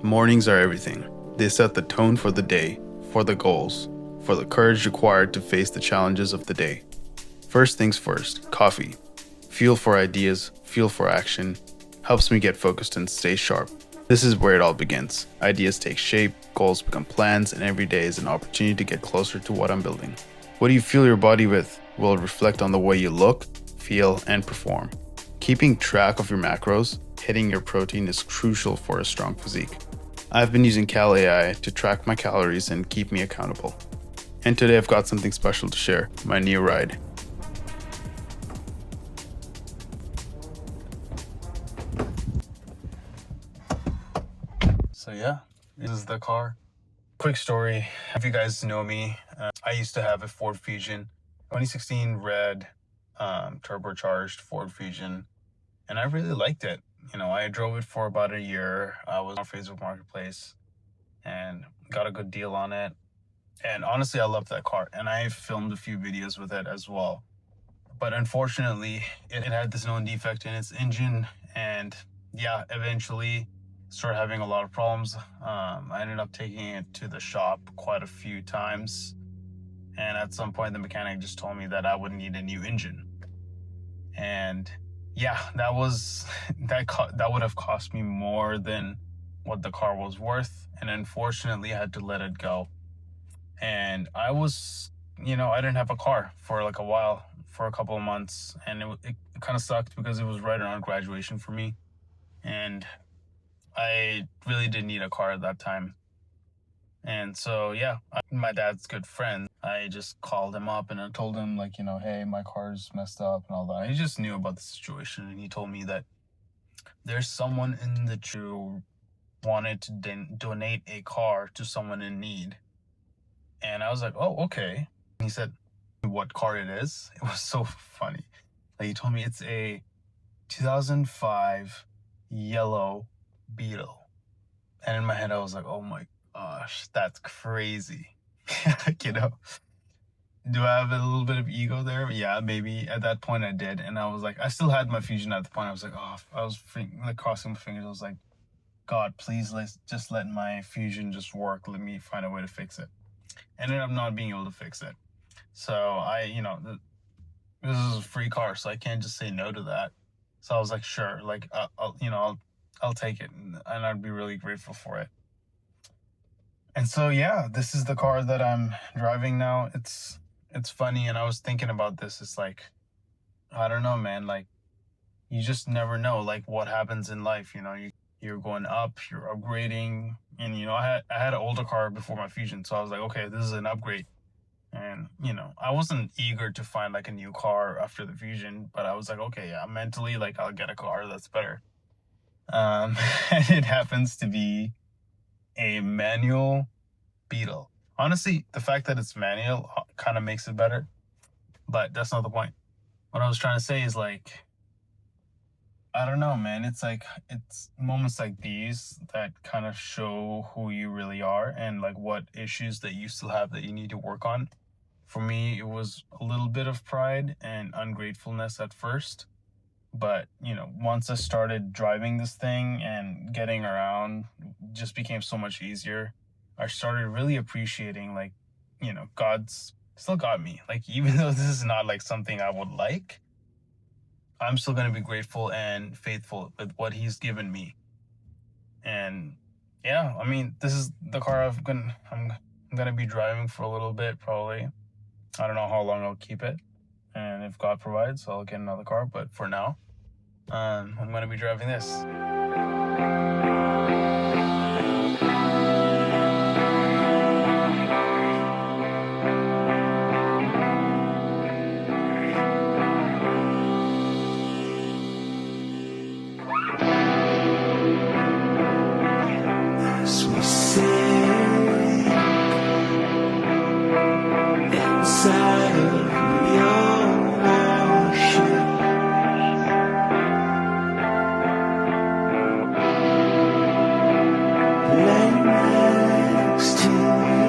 Mornings are everything. They set the tone for the day, for the goals, for the courage required to face the challenges of the day. First things first, coffee. Fuel for ideas, fuel for action, helps me get focused and stay sharp. This is where it all begins. Ideas take shape, goals become plans, and every day is an opportunity to get closer to what I'm building. What do you fuel your body with will reflect on the way you look, feel, and perform. Keeping track of your macros, hitting your protein is crucial for a strong physique. I've been using Cal AI to track my calories and keep me accountable. And today I've got something special to share, my new ride. So yeah, this is the car. Quick story, if you guys know me, I used to have a Ford Fusion, 2016 red, turbocharged Ford Fusion, and I really liked it. I drove it for about a year. I was on Facebook Marketplace and got a good deal on it. And honestly, I loved that car. And I filmed a few videos with it as well. But unfortunately, it had this known defect in its engine. And yeah, eventually started having a lot of problems. I ended up taking it to the shop quite a few times. And at some point, the mechanic just told me that I would need a new engine. And yeah, that would have cost me more than what the car was worth. And unfortunately, I had to let it go. And I didn't have a car for like a while, for a couple of months. And it kind of sucked because it was right around graduation for me. And I really didn't need a car at that time. And so, yeah, my dad's good friend. I just called him up and I told him hey, my car's messed up and all that. He just knew about the situation. And he told me that there's someone in the who wanted to donate a car to someone in need. And I was like, oh, okay. He said what car it is. It was so funny. He told me it's a 2005 yellow Beetle. And in my head, I was like, oh my gosh, that's crazy. Do I have a little bit of ego there? Yeah, maybe at that point I did. And I was like, I still had my Fusion at the point. I was like, I was crossing my fingers. I was like, God, please just let my Fusion just work. Let me find a way to fix it. Ended up not being able to fix it. So this is a free car, so I can't just say no to that. So I was like, sure, I'll take it, and I'd be really grateful for it. And so, yeah, this is the car that I'm driving now. It's funny, and I was thinking about this. It's like, I don't know, man. You just never know, what happens in life. You're going up, you're upgrading, and I had an older car before my Fusion, so I was like, okay, this is an upgrade. And I wasn't eager to find a new car after the Fusion, but I was like, okay, yeah, mentally, I'll get a car that's better. And it happens to be a manual Beetle. Honestly, the fact that it's manual kind of makes it better, but that's not the point. What I was trying to say is I don't know, man. It's moments like these that kind of show who you really are and what issues that you still have that you need to work on. For me, it was a little bit of pride and ungratefulness at first. But, once I started driving this thing and getting around, just became so much easier. I started really appreciating, God's still got me. Even though this is not something I would like, I'm still going to be grateful and faithful with what he's given me. And yeah, this is the car I'm going to be driving for a little bit, probably. I don't know how long I'll keep it. And if God provides, I'll get another car. But for now, I'm going to be driving this. As we sing inside of your worship, lay next to you.